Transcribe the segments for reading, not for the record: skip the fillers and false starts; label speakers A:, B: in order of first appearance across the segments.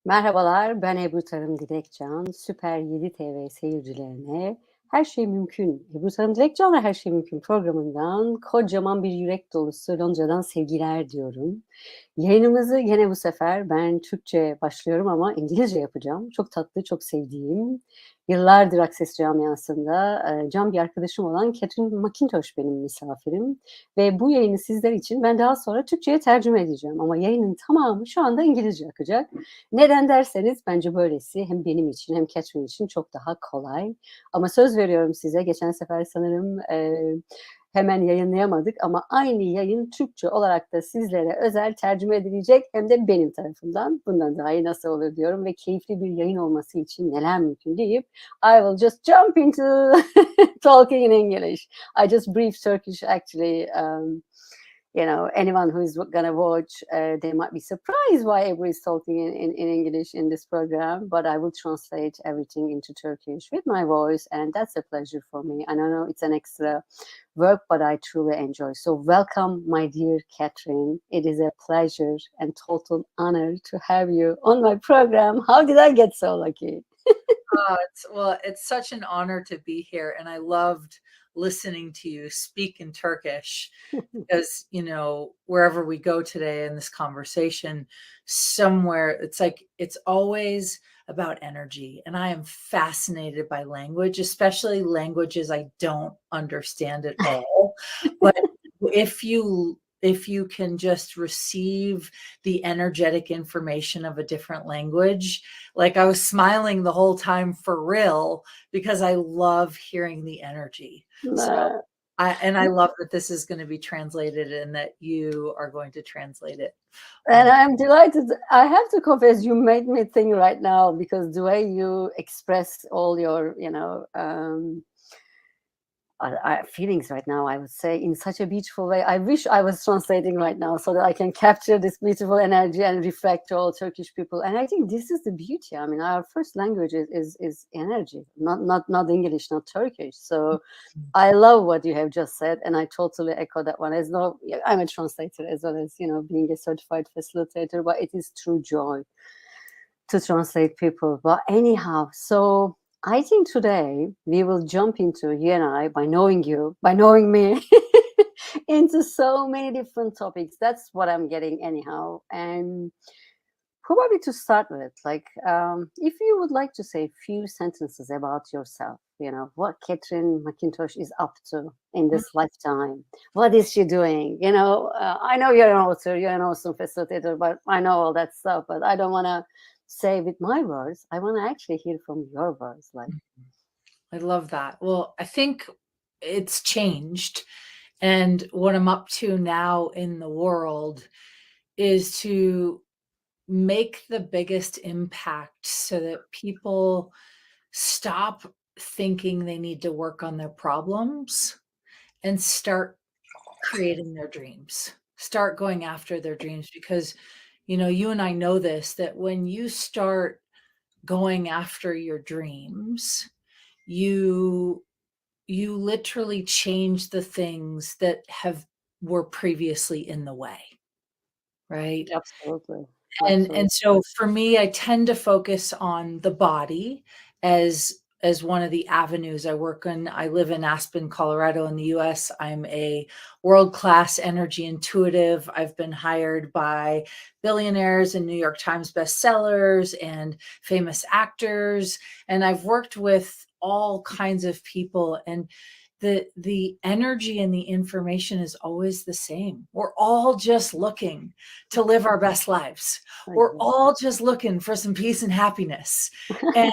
A: Merhabalar, ben Ebru Tarım Dilekcan. Süper 7 TV seyircilerine Her Şey Mümkün, Ebru Tarım Dilekcan'la Her Şey Mümkün programından kocaman bir yürek dolusu Lonca'dan sevgiler diyorum. Yayınımızı gene bu sefer ben Türkçe başlıyorum ama İngilizce yapacağım. Çok tatlı, çok sevdiğim, yıllardır Akses camiasında can bir arkadaşım olan Katherine McIntosh benim misafirim. Ve bu yayını sizler için ben daha sonra Türkçe'ye tercüme edeceğim. Ama yayının tamamı şu anda İngilizce akacak. Neden derseniz bence böylesi hem benim için hem Catherine için çok daha kolay. Ama söz veriyorum size geçen sefer sanırım hemen yayınlayamadık ama aynı yayın Türkçe olarak da sizlere özel tercüme edilecek hem de benim tarafımdan. Bundan daha iyi nasıl olur diyorum ve keyifli bir yayın olması için neler mümkün deyip I will just jump into talking in English. I just brief Turkish actually. Anyone who is going to watch, they might be surprised why Ebru is talking in English in this program, but I will translate everything into Turkish with my voice, and that's a pleasure for me. And I know it's an extra work, but I truly enjoy. So welcome, my dear Catherine. It is a pleasure and total honor to have you on my program. How did I get so lucky?
B: It's such an honor to be here, and I loved listening to you speak in Turkish because, wherever we go today in this conversation, somewhere it's always about energy. And I am fascinated by language, especially languages I don't understand at all. But if you can just receive the energetic information of a different language, like I was smiling the whole time for real because I love hearing the energy. So I love that this is going to be translated and that you are going to translate it.
A: And I'm delighted. I have to confess, you made me think right now because the way you express all your, feelings right now, I would say, in such a beautiful way. I wish I was translating right now so that I can capture this beautiful energy and reflect to all Turkish people. And I think this is the beauty. I mean, our first language is energy, not English, not Turkish. So I love what you have just said, and I totally echo that one. I'm a translator as well as, being a certified facilitator, but it is true joy to translate people. But anyhow, so I think today we will jump into, you and I, by knowing you, by knowing me, into so many different topics. That's what I'm getting anyhow. And probably to start with, if you would like to say a few sentences about yourself, what Katherine McIntosh is up to in this lifetime. What is she doing? I know you're an author, you're an awesome facilitator, but I know all that stuff, but I don't want to say with my words. I want to actually hear from your words.
B: I love that. Well, I think it's changed. And what I'm up to now in the world is to make the biggest impact so that people stop thinking they need to work on their problems and start creating their dreams, start going after their dreams. Because, you and I know this, that when you start going after your dreams, you literally change the things that were previously in the way. Right?
A: Absolutely.
B: And so for me, I tend to focus on the body as one of the avenues I work in. I live in Aspen, Colorado in the US. I'm a world-class energy intuitive. I've been hired by billionaires and New York Times bestsellers and famous actors. And I've worked with all kinds of people, and the energy and the information is always the same. We're all just looking to live our best lives. We're all just looking for some peace and happiness. And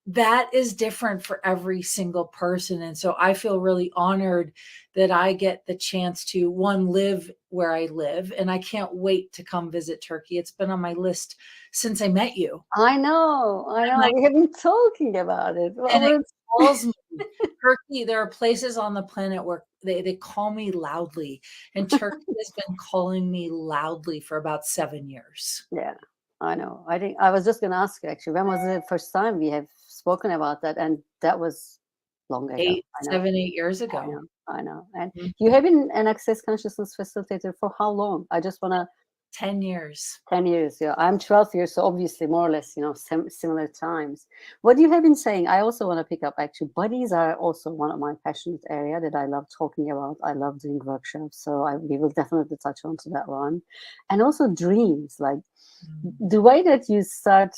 B: that is different for every single person. And so I feel really honored that I get the chance to, one, live where I live. And I can't wait to come visit Turkey. It's been on my list since I met you.
A: I know. We have been talking about it.
B: And it calls me. Turkey, there are places on the planet where they call me loudly. And Turkey has been calling me loudly for about 7 years.
A: Yeah, I know. I think I was just going to ask you, actually, when was the first time we have spoken about that? And that was long ago.
B: 7, 8 years ago.
A: I know. And you have been an Access Consciousness facilitator for how long? I just want to
B: 10 years.
A: 10 years, yeah. I'm 12 years, so obviously more or less, similar times. What you have been saying, I also want to pick up actually. Bodies are also one of my passionate area that I love talking about. I love doing workshops, so we will definitely touch on to that one. And also dreams, like the way that you start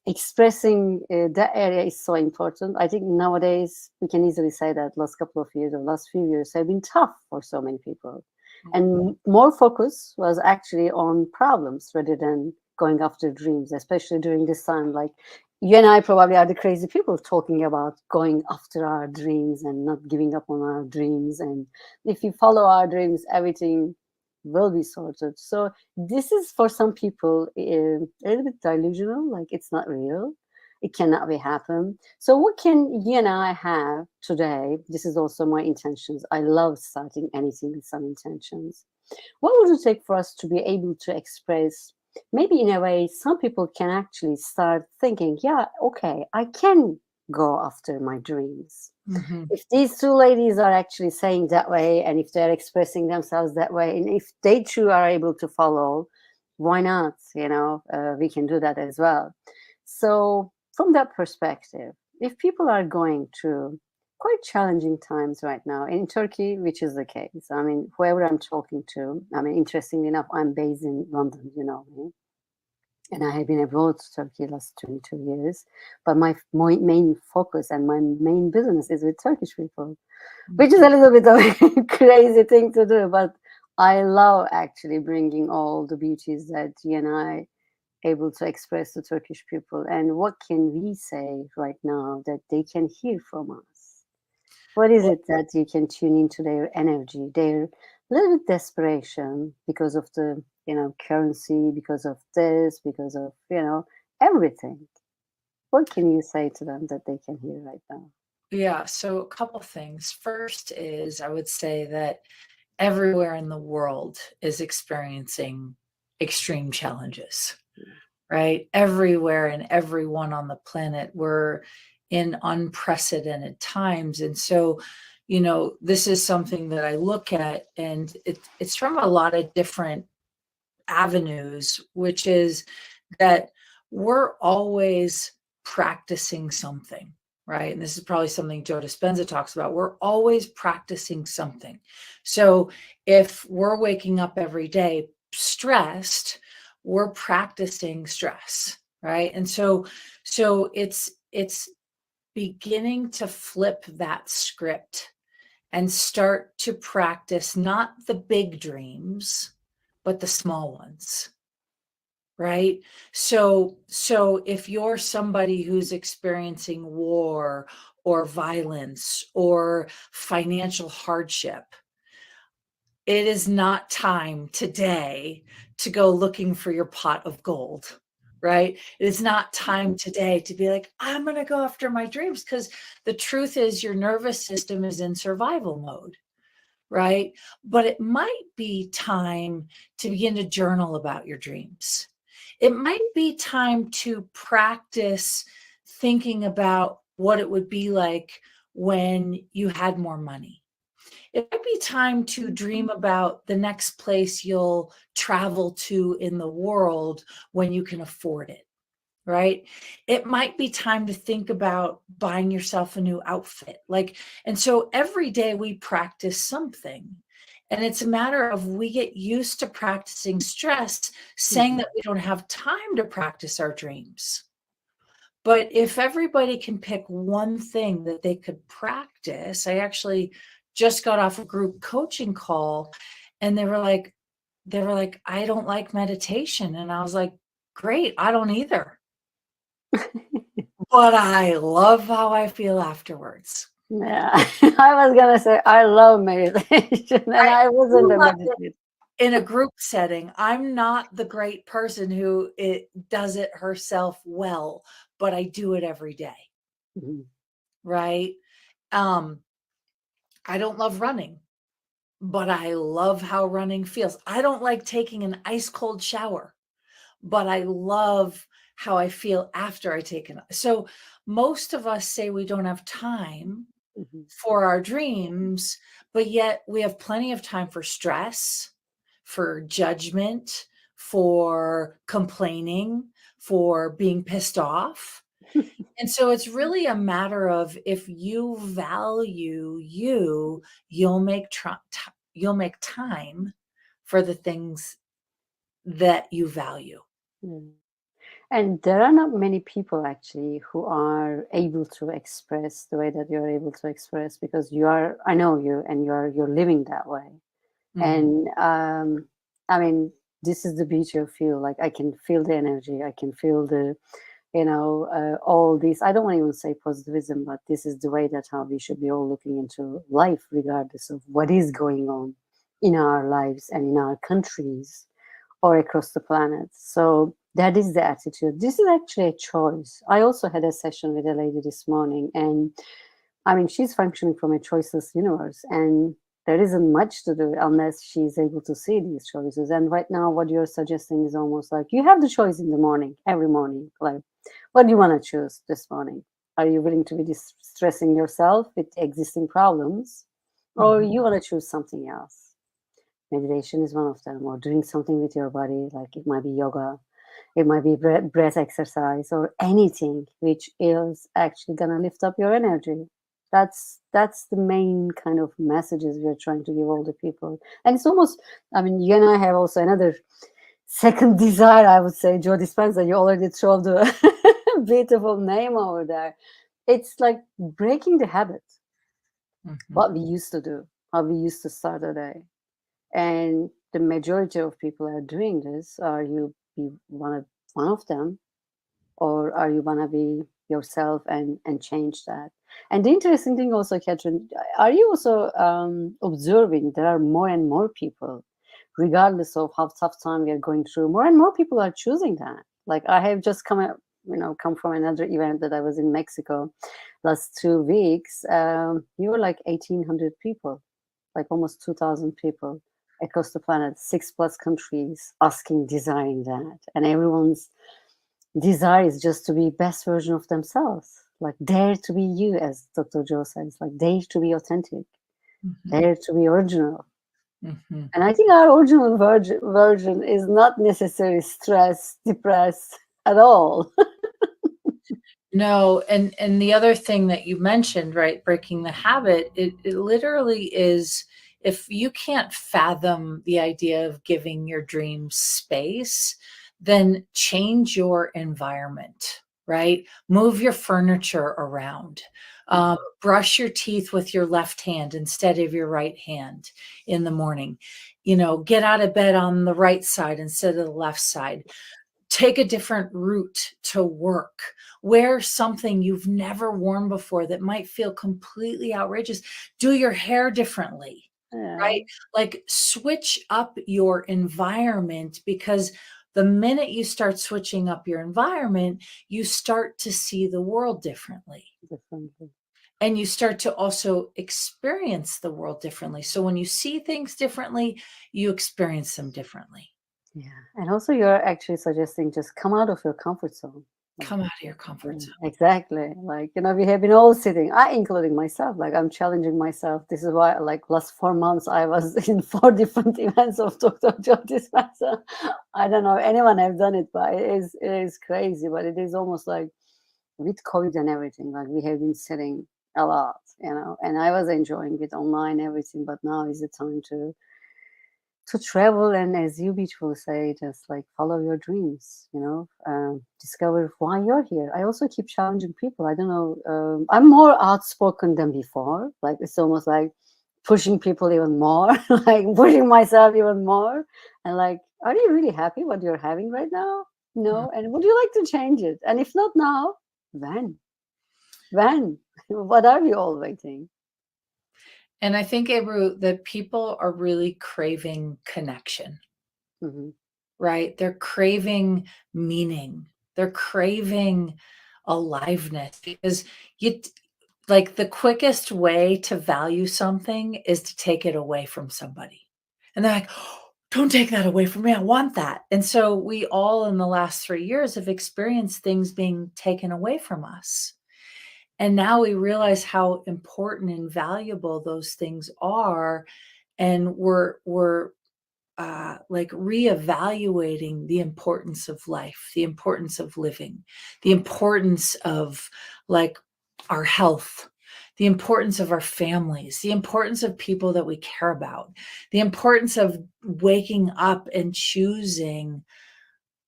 A: expressing that area is so important. I think nowadays we can easily say that last couple of years or last few years have been tough for so many people. And more focus was actually on problems rather than going after dreams, especially during this time. Like you and I probably are the crazy people talking about going after our dreams and not giving up on our dreams. And if you follow our dreams, everything will be sorted. So this is for some people a little bit delusional, like it's not real. It cannot be happen. So what can you and I have today? This is also my intentions. I love starting anything with some intentions. What would it take for us to be able to express, maybe in a way, some people can actually start thinking, yeah, okay, I can go after my dreams.
B: Mm-hmm.
A: If these two ladies are actually saying that way, and if they're expressing themselves that way, and if they too are able to follow, why not? We can do that as well. So from that perspective, if people are going through quite challenging times right now in Turkey, which is the case, I mean, whoever I'm talking to, I mean, interestingly enough, I'm based in London, you know me, and I have been abroad to Turkey last 22 years, but my main focus and my main business is with Turkish people, which is a little bit of a crazy thing to do, but I love actually bringing all the beauties that you and I able to express to Turkish people. And what can we say right now that they can hear from us? What is it that you can tune into their energy, their little bit desperation because of the, currency, because of this, because of, everything. What can you say to them that they can hear right now?
B: Yeah, so a couple things. First is I would say that everywhere in the world is experiencing extreme challenges, right? Everywhere and everyone on the planet, we're in unprecedented times. And so, this is something that I look at, and it's from a lot of different avenues, which is that we're always practicing something, right? And this is probably something Joe Dispenza talks about. We're always practicing something. So if we're waking up every day stressed, we're practicing stress, right? And so it's beginning to flip that script and start to practice not the big dreams, but the small ones, right? So if you're somebody who's experiencing war or violence or financial hardship, it is not time today to go looking for your pot of gold, right? It is not time today to be like, I'm going to go after my dreams, because the truth is your nervous system is in survival mode, right? But it might be time to begin to journal about your dreams. It might be time to practice thinking about what it would be like when you had more money. It might be time to dream about the next place you'll travel to in the world when you can afford it, right? It might be time to think about buying yourself a new outfit. And so every day we practice something. And it's a matter of we get used to practicing stress, saying that we don't have time to practice our dreams. But if everybody can pick one thing that they could practice, I actually just got off a group coaching call, and they were like, I don't like meditation. And I was like, great, I don't either. But I love how I feel afterwards.
A: Yeah, I was gonna say I love meditation, and I wasn't a meditator.
B: In a group setting, I'm not the great person who does it herself well, but I do it every day, right? I don't love running, but I love how running feels. I don't like taking an ice cold shower, but I love how I feel after I take it. So most of us say we don't have time for our dreams, but yet we have plenty of time for stress, for judgment, for complaining, for being pissed off. And so it's really a matter of, if you value you, you'll make time for the things that you value.
A: Mm. And there are not many people actually who are able to express the way that you're able to express, because you are, I know you, and you're living that way.
B: Mhm.
A: And I mean, this is the beauty of you. Like, I can feel the energy, I can feel the, all these, I don't want to even say positivism, but this is the way that how we should be all looking into life, regardless of what is going on in our lives and in our countries or across the planet. So that is the attitude. This is actually a choice. I also had a session with a lady this morning, and I mean, she's functioning from a choiceless universe, and there isn't much to do unless she's able to see these choices. And right now, what you're suggesting is almost like you have the choice in the morning, every morning. Like, what do you want to choose this morning? Are you willing to be stressing yourself with existing problems, or
B: Mhm.
A: you want to choose something else? Meditation is one of them, or doing something with your body, like it might be yoga, it might be breath exercise, or anything which is actually gonna lift up your energy. That's the main kind of messages we are trying to give all the people. And it's almost, I mean, you and I have also another second desire, I would say. Joe Dispenza, you already throw the beautiful name over there. It's like breaking the habit,
B: Mhm.
A: what we used to do, how we used to start a day. And the majority of people are doing this. Are you be one of them, or are you wanna be yourself and change that? And the interesting thing also, Catherine, are you also observing there are more and more people, regardless of how tough time we are going through, more and more people are choosing that. Like, I have just come from another event that I was in Mexico last 2 weeks. You were like 1,800 people, like almost 2,000 people across the planet, 6+ countries asking, desiring that. And everyone's desire is just to be best version of themselves, like dare to be you, as Dr. Joe says, like dare to be authentic,
B: Mhm.
A: dare to be original.
B: Mhm.
A: And I think our original version is not necessarily stressed, depressed at all.
B: No, and the other thing that you mentioned, right, breaking the habit, it literally is, if you can't fathom the idea of giving your dreams space, then change your environment, right? Move your furniture around. Brush your teeth with your left hand instead of your right hand in the morning. Get out of bed on the right side instead of the left side. Take a different route to work. Wear something you've never worn before that might feel completely outrageous. Do your hair differently,
A: Yeah,
B: right? Like, switch up your environment, because the minute you start switching up your environment, you start to see the world differently.
A: definitely.
B: And you start to also experience the world differently. So when you see things differently, you experience them differently.
A: Yeah. And also, you're actually suggesting just come out of your comfort zone. Like,
B: Come out of your
A: yeah,
B: comfort zone.
A: exactly. Like, we have been all sitting, I including myself, like I'm challenging myself. This is why, like, last 4 months, I was in 4 different events of Dr. Joe Dispenza. I don't know if anyone have done it, but it is crazy. But it is almost like with COVID and everything, like we have been sitting a lot, and I was enjoying it online, everything. But now is the time to travel, and as you beautifully say, just like follow your dreams, discover why you're here. I also keep challenging people. I don't know, I'm more outspoken than before. Like, it's almost like pushing people even more, like pushing myself even more, and like, are you really happy what you're having right now?
B: Mm.
A: No. And would you like to change it? And if not now, when what are we all waiting?
B: And I think, Ebru, that people are really craving connection,
A: Hmm.
B: right? They're craving meaning. They're craving aliveness, because you like, the quickest way to value something is to take it away from somebody. And they're like, "Oh, don't take that away from me. I want that." And so we all in the last 3 years have experienced things being taken away from us. And now we realize how important and valuable those things are. And we're like reevaluating the importance of life, the importance of living, the importance of like our health, the importance of our families, the importance of people that we care about, the importance of waking up and choosing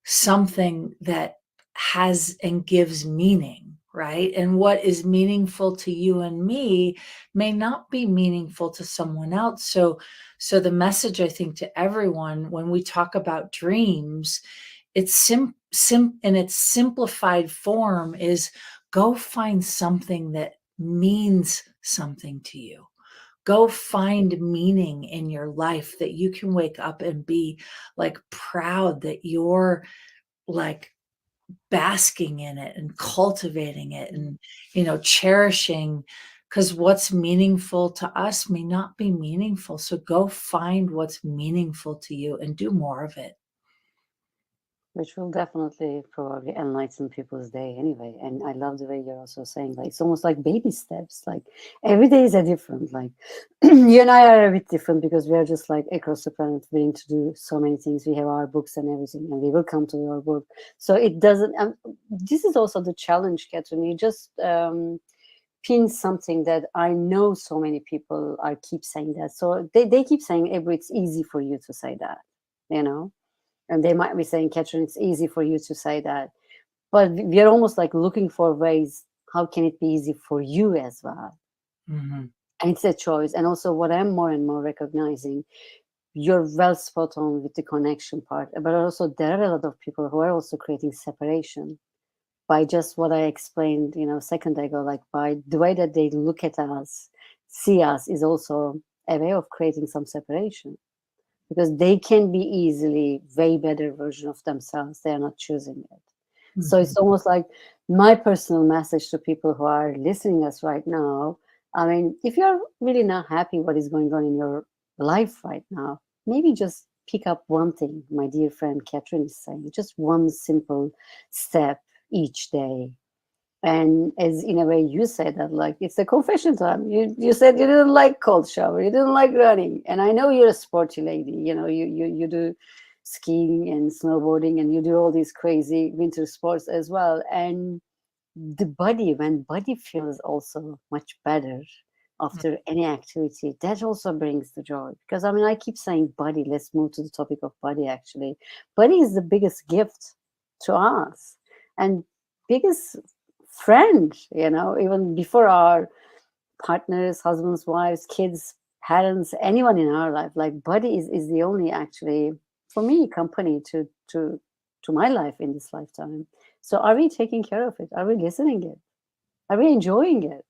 B: something that has and gives meaning, right? And what is meaningful to you and me may not be meaningful to someone else. So the message, I think, to everyone when we talk about dreams, it's in its simplified form is go find something that means something to you. Go find meaning in your life that you can wake up and be like proud that you're like basking in it and cultivating it and, cherishing, because what's meaningful to us may not be meaningful. So go find what's meaningful to you and do more of it.
A: Which will definitely probably enlighten people's day anyway. And I love the way you're also saying, like, it's almost like baby steps. Like every day is a different, like you and I are a bit different because we are just like across the planet willing to do so many things. We have our books and everything, and we will come to your book. So it doesn't, this is also the challenge, Catherine. You just pin something that I know so many people are keep saying that. So they keep saying, Ebru, it's easy for you to say that, And they might be saying, Catherine, it's easy for you to say that. But we are almost like looking for ways, how can it be easy for you as well?
B: Mm-hmm.
A: And it's a choice. And also what I'm more and more recognizing, you're well spot on with the connection part. But also there are a lot of people who are also creating separation by just what I explained, a second ago, like by the way that they look at us, see us is also a way of creating some separation. Because they can be easily way better version of themselves. They are not choosing it. Mm-hmm. So it's almost like my personal message to people who are listening us right now. I mean, if you're really not happy what is going on in your life right now, maybe just pick up one thing, my dear friend Catherine is saying, just one simple step each day. And as in a way you said that, like, it's a confession time. You said you didn't like cold shower, you didn't like running, and I know you're a sporty lady. You do skiing and snowboarding, and you do all these crazy winter sports as well. And when body feels also much better after any activity, that also brings the joy. Because I keep saying body. Let's move to the topic of body. Actually, body is the biggest gift to us, and biggest friend, even before our partners, husbands, wives, kids, parents, anyone in our life. Like body is the only actually, for me, company to my life in this lifetime. So are we taking care of it? Are we listening it? Are we enjoying it?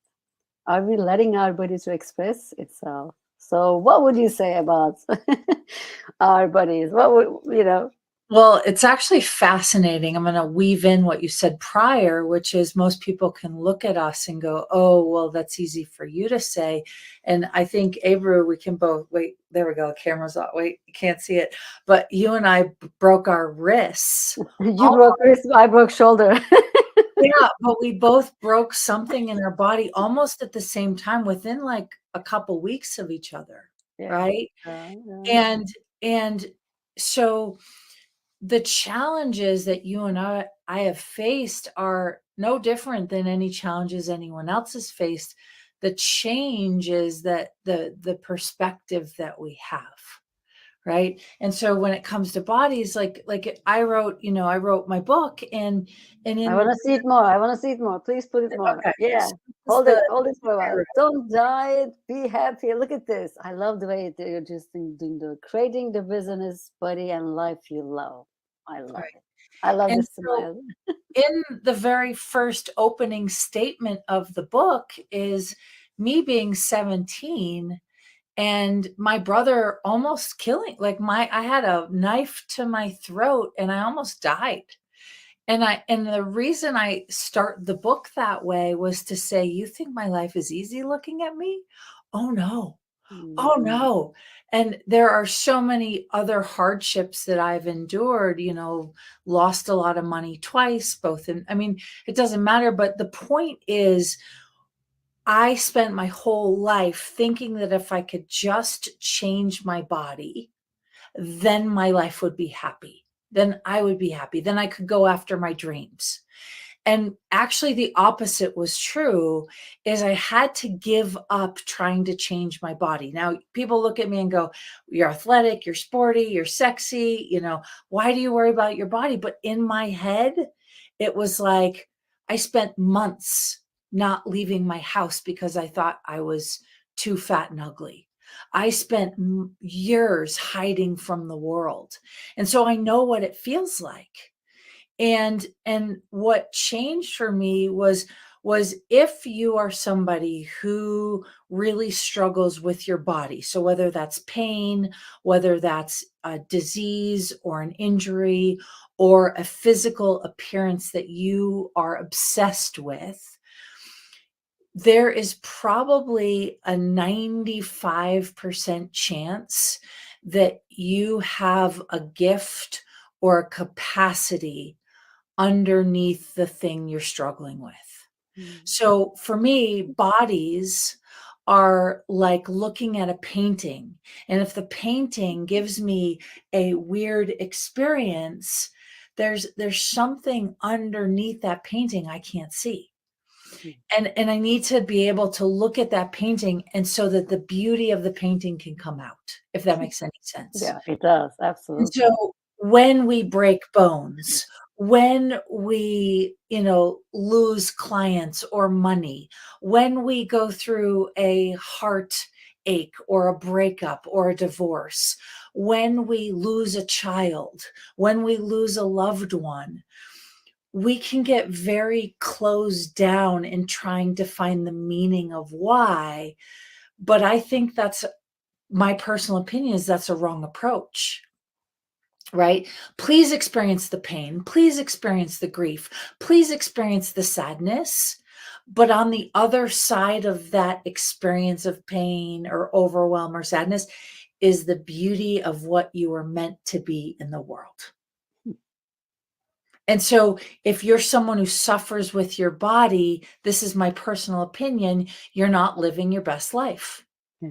A: Are we letting our body to express itself? So what would you say about our bodies? What would,
B: Well, it's actually fascinating. I'm going to weave in what you said prior, which is most people can look at us and go, oh, well, that's easy for you to say. And I think, Ebru, we can both, wait, there we go. Camera's off. Wait, you can't see it. But you and I broke our wrists.
A: You broke wrist, I broke shoulder.
B: Yeah, but we both broke something in our body almost at the same time within like a couple weeks of each other. Yeah. Right. And so the challenges that you and I have faced are no different than any challenges anyone else has faced. The change is that the perspective that we have. Right. And so when it comes to bodies, like I wrote my book and
A: I want to see it more. I want to see it more. Please put it more. Okay. Yeah. Hold it for a while. Don't diet. Be happy. Look at this. I love the way you're just doing creating the business, body, and life you love. I love it. I love this smile.
B: In the very first opening statement of the book is me being 17 and my brother almost killing, I had a knife to my throat and I almost died. And the reason I start the book that way was to say, you think my life is easy looking at me? Oh no. Oh no. And there are so many other hardships that I've endured, lost a lot of money twice, it doesn't matter. But the point is, I spent my whole life thinking that if I could just change my body then my life would be happy. Then I would be happy. Then I could go after my dreams. And actually the opposite was true, is I had to give up trying to change my body. Now people look at me and go, you're athletic, you're sporty, you're sexy, you know, why do you worry about your body? But in my head, it was like, I spent months not leaving my house because I thought I was too fat and ugly. I spent years hiding from the world. And so I know what it feels like. And what changed for me was if you are somebody who really struggles with your body, so whether that's pain, whether that's a disease or an injury or a physical appearance that you are obsessed with, there is probably a 95% chance that you have a gift or a capacity underneath the thing you're struggling with. So for me, bodies are like looking at a painting. And if the painting gives me a weird experience, there's something underneath that painting I can't see. And I need to be able to look at that painting, and so that the beauty of the painting can come out, if that makes any sense.
A: Yeah, it does.
B: And
A: Absolutely.
B: so when we break bones, when we, you know, lose clients or money, when we go through a heartache or a breakup or a divorce, when we lose a child, when we lose a loved one, we can get very closed down in trying to find the meaning of why. But I think that's my personal opinion, is that's a wrong approach. Right? Please experience the pain. Please experience the grief. Please experience the sadness. But on the other side of that experience of pain or overwhelm or sadness is the beauty of what you were meant to be in the world. And so if you're someone who suffers with your body, this is my personal opinion, you're not living your best life.
A: Yeah.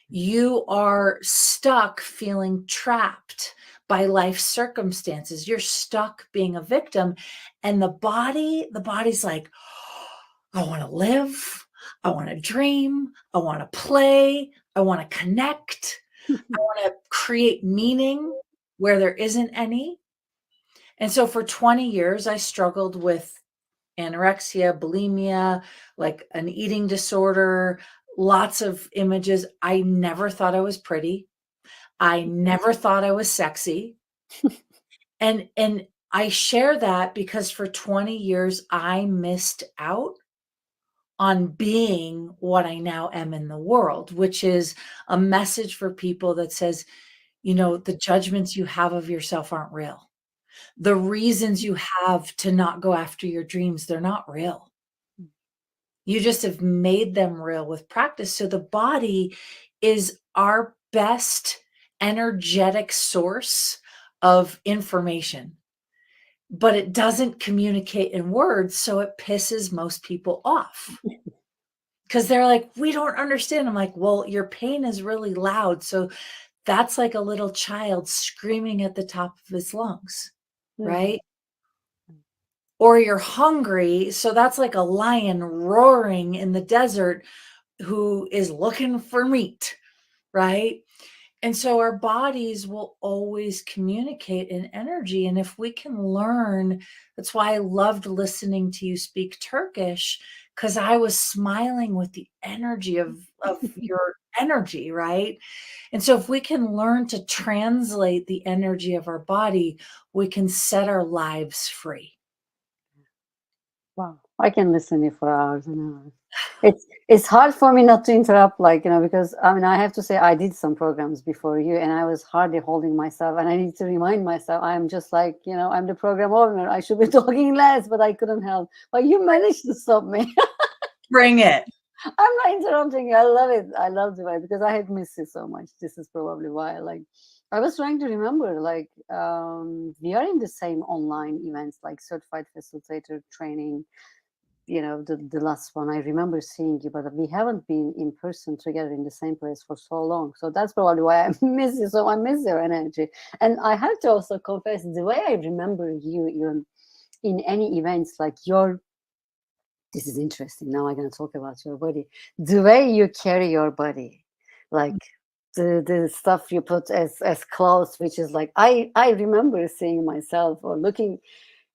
B: You are stuck feeling trapped by life circumstances. You're stuck being a victim. And the body's like, I want to live. I want to dream. I want to play. I want to connect. I want to create meaning where there isn't any. And so for 20 years, I struggled with anorexia, bulimia, like an eating disorder, lots of images. I never thought I was pretty. I never thought I was sexy. And I share that because for 20 years, I missed out on being what I now am in the world, which is a message for people that says, you know, the judgments you have of yourself aren't real. The reasons you have to not go after your dreams, they're not real. You just have made them real with practice. So the body is our best energetic source of information, but it doesn't communicate in words. So it pisses most people off because they're like, we don't understand. I'm like, well, your pain is really loud. So that's like a little child screaming at the top of his lungs, right? Or you're hungry. So that's like a lion roaring in the desert who is looking for meat, right? And so our bodies will always communicate in energy. And if we can learn, that's why I loved listening to you speak Turkish, because I was smiling with the energy of your energy, right? And so if we can learn to translate the energy of our body, we can set our lives free.
A: Wow, I can listen to you for hours and hours. It's hard for me not to interrupt, like, you know, because I mean, I have to say I did some programs before you, and I was hardly holding myself, and I need to remind myself I'm just like, you know, I'm the program owner. I should be talking less, but I couldn't help. But you managed to stop me.
B: Bring it.
A: I'm not interrupting you. I love it. I love the way, because I had missed it so much. This is probably why. Like, I was trying to remember, like, we are in the same online events, like certified facilitator training. the last one. I remember seeing you, but we haven't been in person together in the same place for so long. So that's probably why I miss you. So I miss your energy. And I have to also confess, the way I remember you, even in any events, like this is interesting. Now I'm going to talk about your body. The way you carry your body, like the stuff you put as clothes, which is like, I remember seeing myself or looking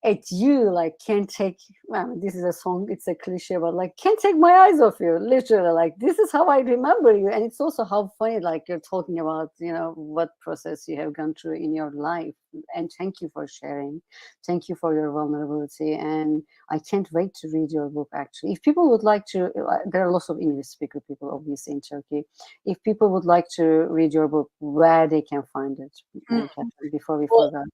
A: at you, like, can't take, well, this is a song, it's a cliche, but like, can't take my eyes off you, literally. Like, this is how I remember you. And it's also how funny, like, you're talking about, what process you have gone through in your life. And thank you for sharing. Thank you for your vulnerability. And I can't wait to read your book, actually. If people would like to, there are lots of English speaker people, obviously, in Turkey. If people would like to read your book, where they can find it, Catherine, before we forget.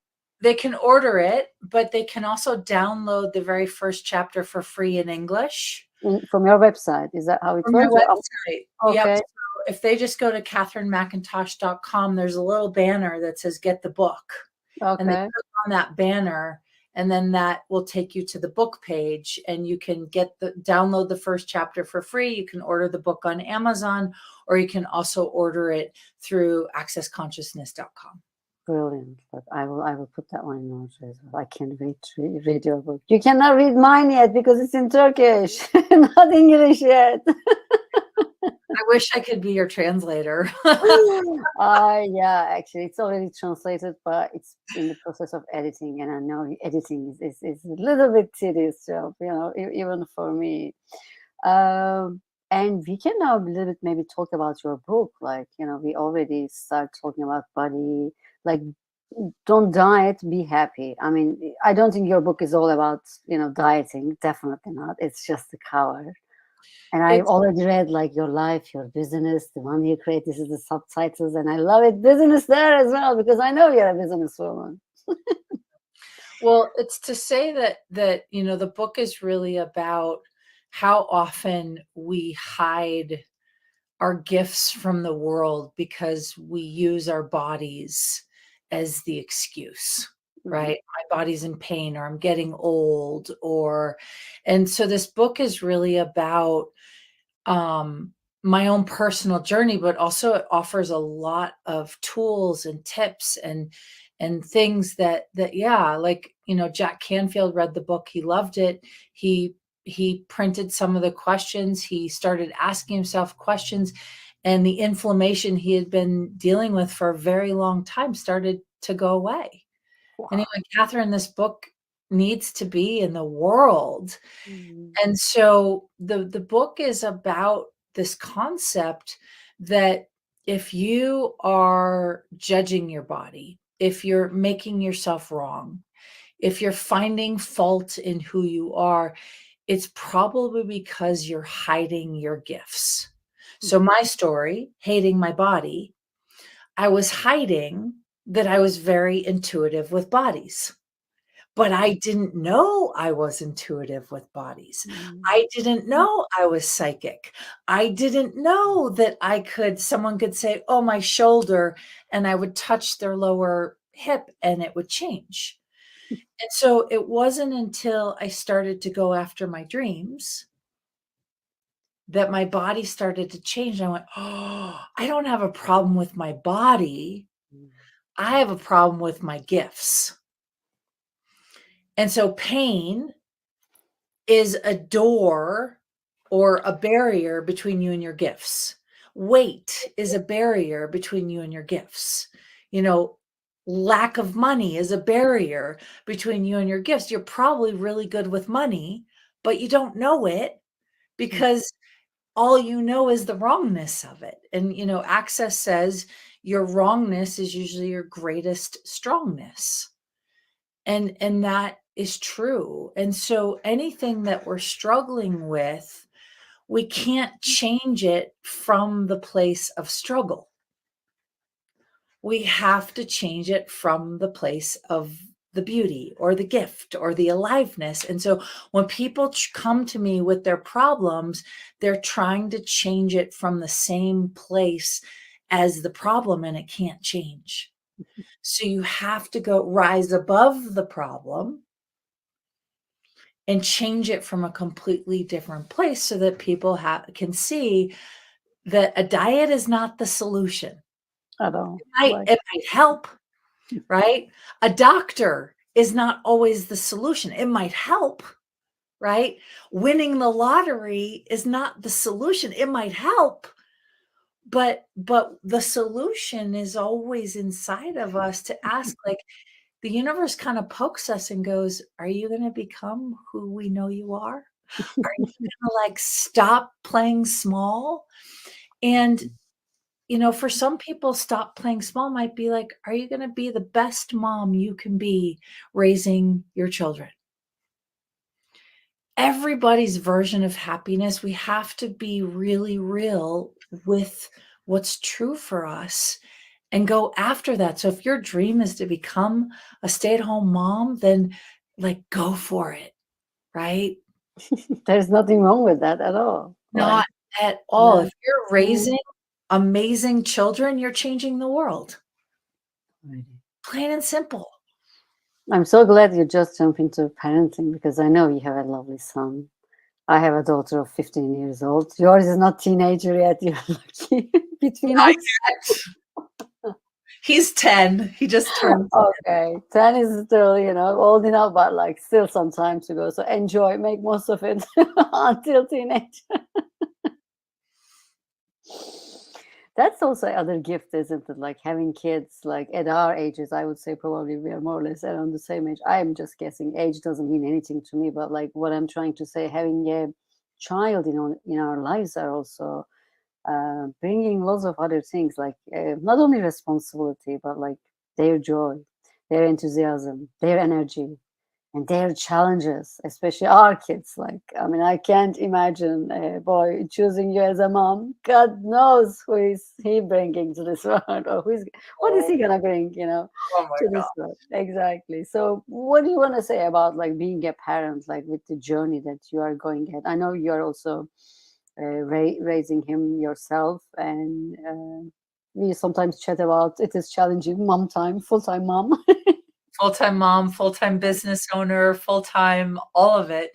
B: They can order it, but they can also download the very first chapter for free in English.
A: From your website, is that how it
B: From
A: works?
B: your website.
A: Okay.
B: Yep. So if they just go to KatherineMcIntosh.com, there's a little banner that says "Get the book," and they
A: Okay.
B: click on that banner, and then that will take you to the book page, and you can download the first chapter for free. You can order the book on Amazon, or you can also order it through AccessConsciousness.com.
A: Brilliant. But I will put that one in order as well. I can't wait to read your book. You cannot read mine yet because it's in Turkish, not English yet.
B: I wish I could be your translator.
A: Yeah, actually, it's already translated, but it's in the process of editing, and I know editing is a little bit tedious job, even for me. And we can now a little bit maybe talk about your book. Like, we already start talking about body, like, don't diet, be happy. I mean, I don't think your book is all about, dieting. Definitely not. It's just the cover. And I've already read, like, your life, your business, the one you create. This is the subtitles, and I love it. Business there as well, because I know you're a businesswoman.
B: Well, it's to say that the book is really about how often we hide our gifts from the world because we use our bodies as the excuse, right? My body's in pain, or I'm getting old, and so this book is really about my own personal journey, but also it offers a lot of tools and tips and things that like, Jack Canfield read the book. He loved it. He printed some of the questions. He started asking himself questions, and the inflammation he had been dealing with for a very long time started to go away.
A: Wow.
B: And he went, Catherine, this book needs to be in the world.
A: Mm.
B: And so the book is about this concept that if you are judging your body, if you're making yourself wrong, if you're finding fault in who you are, it's probably because you're hiding your gifts. So my story, hating my body, I was hiding that I was very intuitive with bodies. But I didn't know I was intuitive with bodies. I didn't know I was psychic. I didn't know that someone could say, oh, my shoulder, and I would touch their lower hip and it would change. And so it wasn't until I started to go after my dreams that my body started to change. I went, oh, I don't have a problem with my body. I have a problem with my gifts. And so pain is a door or a barrier between you and your gifts. Weight is a barrier between you and your gifts. Lack of money is a barrier between you and your gifts. You're probably really good with money, but you don't know it because all you know is the wrongness of it. And, Access says your wrongness is usually your greatest strongness. And that is true. And so anything that we're struggling with, we can't change it from the place of struggle. We have to change it from the place of the beauty or the gift or the aliveness. And so when people come to me with their problems, they're trying to change it from the same place as the problem, and it can't change. So you have to rise above the problem and change it from a completely different place so that people can see that a diet is not the solution.
A: At all.
B: It might help, right? A doctor is not always the solution. It might help, right? Winning the lottery is not the solution. It might help, but the solution is always inside of us to ask, like, the universe kind of pokes us and goes, are you going to become who we know you are? Are you going to like stop playing small? And, you know, for some people, stop playing small might be like, are you going to be the best mom you can be raising your children? Everybody's version of happiness, we have to be really real with what's true for us and go after that. So if your dream is to become a stay-at-home mom, then like go for it, right?
A: There's nothing wrong with that at all.
B: Not at all.
A: No.
B: If you're raising amazing children, you're changing the world. Plain and simple.
A: I'm so glad you just jumped into parenting, because I know you have a lovely son. I have a daughter of 15 years old. Yours is not teenager yet. You're lucky between us.
B: He's 10. He just turned 10.
A: Okay, 10 is still, you know, old enough, but like still some time to go. So enjoy, make most of it until teenage. That's also other gift, isn't it? Like having kids, like at our ages, I would say probably we are more or less around the same age. I'm just guessing. Age doesn't mean anything to me, but like what I'm trying to say, having a child, you know, in our lives are also bringing lots of other things, like not only responsibility, but like their joy, their enthusiasm, their energy, and their challenges, especially our kids. Like, I mean, I can't imagine a boy choosing you as a mom. God knows who is he bringing to this world, or what is he gonna bring, you know, to this world. Exactly. So what do you want to say about like being a parent, like with the journey that you are going at? I know you're also raising him yourself, and we sometimes chat about it is challenging mom time, full-time mom.
B: Full-time mom, full-time business owner, full-time, all of it.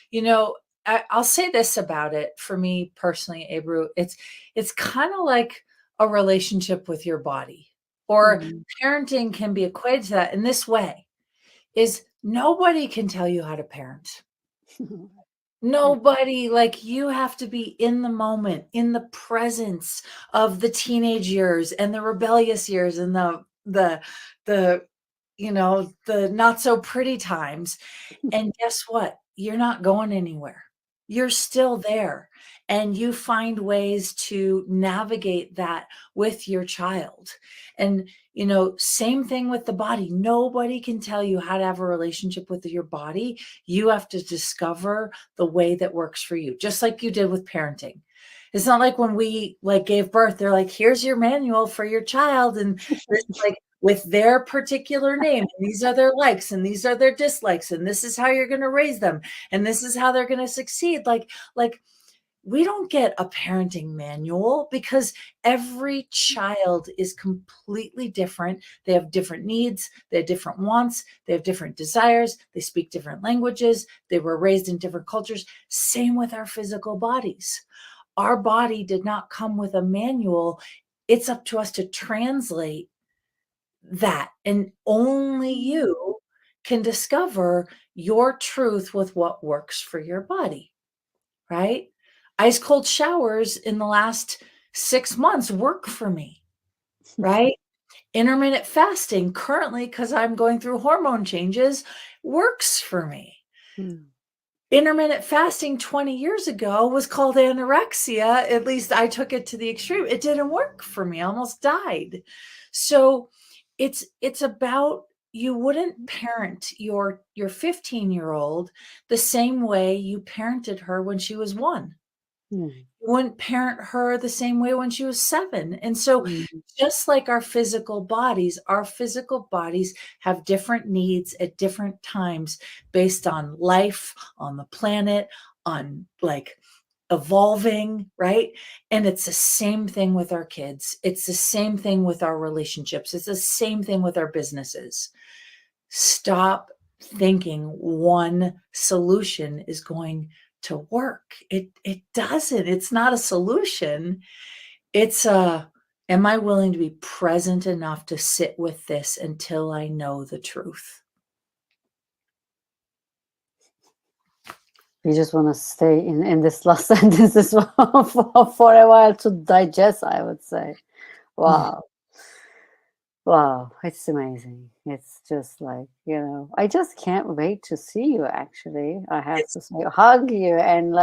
B: You know, I'll say this about it for me personally, Ebru, it's kind of like a relationship with your body, or parenting can be equated to that in this way, is nobody can tell you how to parent. Nobody. Like, you have to be in the moment, in the presence of the teenage years and the rebellious years and the you know, the not so pretty times. And guess what? You're not going anywhere. You're still there. And you find ways to navigate that with your child. And, you know, same thing with the body. Nobody can tell you how to have a relationship with your body. You have to discover the way that works for you, just like you did with parenting. It's not like when we like gave birth, they're like, here's your manual for your child. And it's like, with their particular name, and these are their likes and these are their dislikes, and this is how you're going to raise them, and this is how they're going to succeed. Like we don't get a parenting manual, because every child is completely different. They have different needs, they have different wants, they have different desires, they speak different languages, they were raised in different cultures. Same with our physical bodies. Our body did not come with a manual. It's up to us to translate that, and only you can discover your truth with what works for your body, right? Ice cold showers in the last 6 months work for me, right? Intermittent fasting currently, because I'm going through hormone changes, works for me. Intermittent fasting 20 years ago was called anorexia. At least I took it to the extreme. It didn't work for me. I almost died. So it's about, you wouldn't parent your 15-year-old the same way you parented her when she was 1. You wouldn't parent her the same way when she was 7. And so just like our physical bodies have different needs at different times based on life, on the planet, on like evolving, right? And it's the same thing with our kids. It's the same thing with our relationships. It's the same thing with our businesses. Stop thinking one solution is going to work. It doesn't. It's not a solution. It's am I willing to be present enough to sit with this until I know the truth?
A: We just want to stay in this last sentence for a while to digest, I would say. Wow. Wow, it's amazing. It's just like, I just can't wait to see you, actually. I have to say, hug you and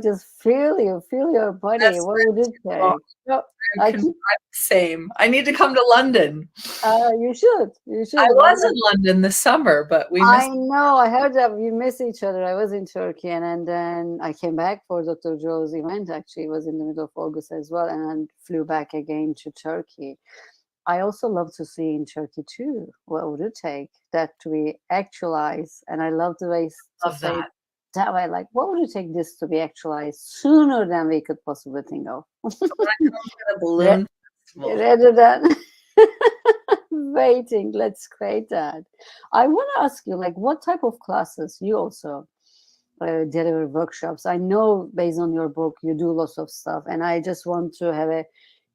A: just feel your body. What would it take? No,
B: I'm the same. I need to come to London.
A: You should.
B: I was in London this summer, but we missed.
A: I know. I heard that we miss each other. I was in Turkey, and then I came back for Dr. Joe's event. Actually, it was in the middle of August as well, and then flew back again to Turkey. I also love to see in Turkey too. What would it take that to be actualized? And I love the way to say it that way. Like, what would it take this to be actualized sooner than we could possibly think of?
B: Balloon
A: rather than waiting. Let's create that. I want to ask you, like, what type of classes you also deliver workshops? I know based on your book you do lots of stuff, and I just want to have a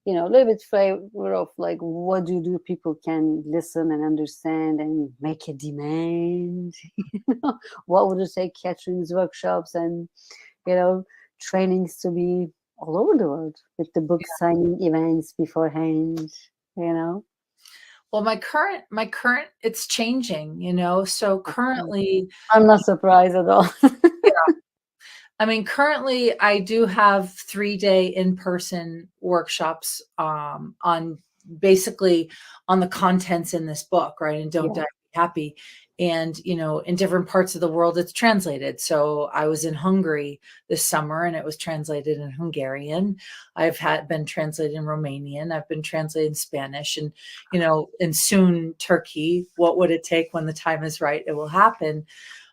A: little bit flavor of like what do you do people can listen and understand and make a demand. What would it take Katherine's workshops and trainings to be all over the world with the book signing events beforehand?
B: Well, my current, it's changing, so currently.
A: I'm not surprised at all.
B: I mean, currently I do have 3-day in-person workshops on basically on the contents in this book, right? And Don't Die, Be Happy. And, in different parts of the world, it's translated. So I was in Hungary this summer and it was translated in Hungarian. I've been translated in Romanian. I've been translated in Spanish and, and soon Turkey. What would it take when the time is right? It will happen.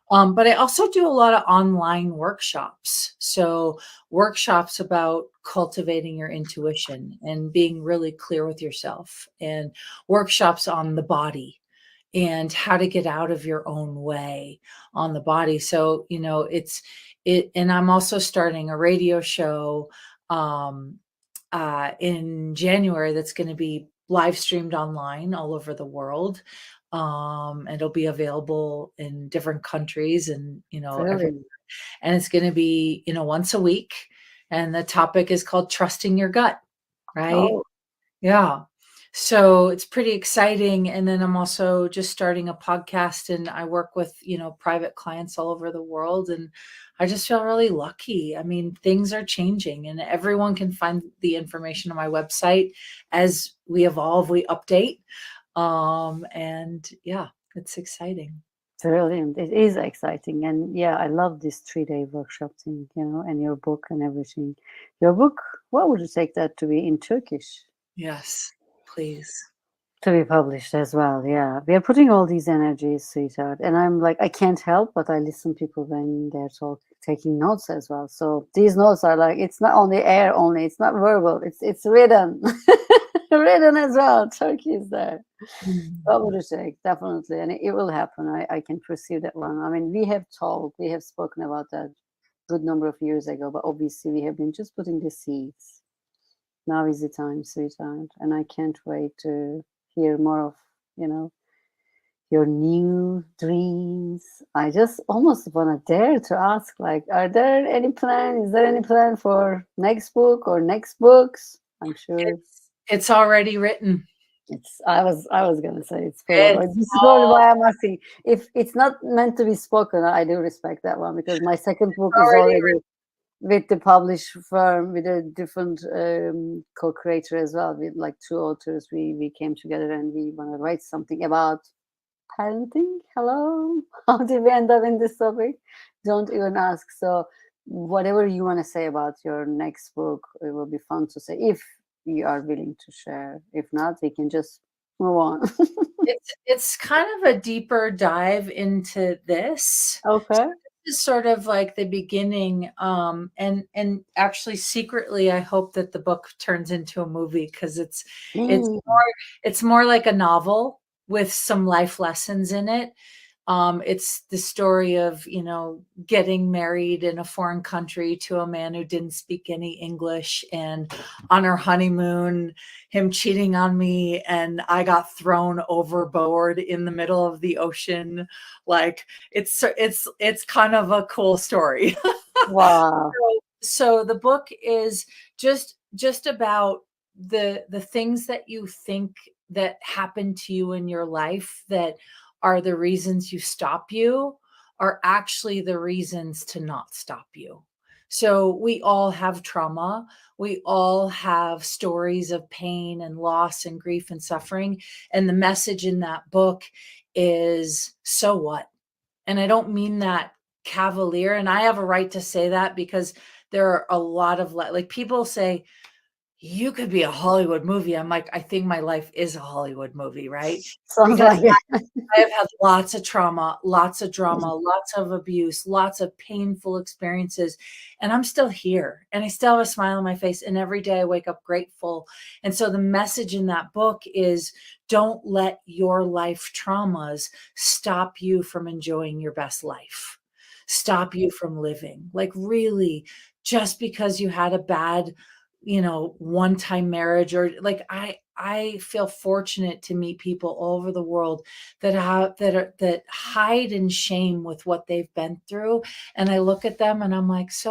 B: But I also do a lot of online workshops. So workshops about cultivating your intuition and being really clear with yourself, and workshops on the body and how to get out of your own way on the body. So, and I'm also starting a radio show in January that's going to be live streamed online all over the world. And it'll be available in different countries and, everywhere. And it's going to be, once a week. And the topic is called Trusting Your Gut, right?
A: Oh.
B: Yeah. So it's pretty exciting. And then I'm also just starting a podcast, and I work with, private clients all over the world. And I just feel really lucky. I mean, things are changing, and everyone can find the information on my website. As we evolve, we update. And yeah, it's exciting.
A: Brilliant. It is exciting. And yeah, I love this 3-day workshop thing, and your book and everything. Your book, what would you take that to be in Turkish?
B: Yes, please.
A: To be published as well. Yeah. We are putting all these energies, sweetheart. And I'm like, I can't help but I listen to people when they're taking notes as well. So these notes are like, it's not on the air only. It's not verbal. It's written. Written as well. Turkey is there. What would you say? Definitely. And it will happen. I can perceive that one. I mean, we have spoken about that good number of years ago, but obviously we have been just putting the seeds. Now is the time, sweetheart. And I can't wait to hear more of, your new dreams. I just almost want to dare to ask, like, is there any plan for next book or next books? I'm sure
B: it's already written.
A: I was gonna say it's probably. This is probably why I'm asking. If it's not meant to be spoken, I do respect that one, because my second book is already with the published firm, with a different co-creator as well, with like 2 authors. We came together and we want to write something about parenting. Hello, how did we end up in this topic? Don't even ask. So whatever you want to say about your next book, it will be fun to say if you are willing to share. If not, we can just move on.
B: It's kind of a deeper dive into this.
A: Okay.
B: So this is sort of like the beginning. And actually secretly, I hope that the book turns into a movie, because it's more like a novel with some life lessons in it. It's the story of, getting married in a foreign country to a man who didn't speak any English, and on our honeymoon, him cheating on me, and I got thrown overboard in the middle of the ocean. Like, it's kind of a cool story.
A: Wow.
B: So the book is just about the things that you think that happen to you in your life that are the reasons you stop you are actually the reasons to not stop you. So we all have trauma. We all have stories of pain and loss and grief and suffering. And the message in that book is, so what? And I don't mean that cavalier. And I have a right to say that, because there are a lot of, like, people say, you could be a Hollywood movie. I'm like, I think my life is a Hollywood movie, right?
A: Sounds
B: Because
A: like it.
B: I have had lots of trauma, lots of drama, lots of abuse, lots of painful experiences, and I'm still here, and I still have a smile on my face, and every day I wake up grateful. And so the message in that book is, don't let your life traumas stop you from enjoying your best life, stop you from living. Like, really, just because you had a bad, one-time marriage, or like, I feel fortunate to meet people all over the world that hide in shame with what they've been through. And I look at them and I'm like, so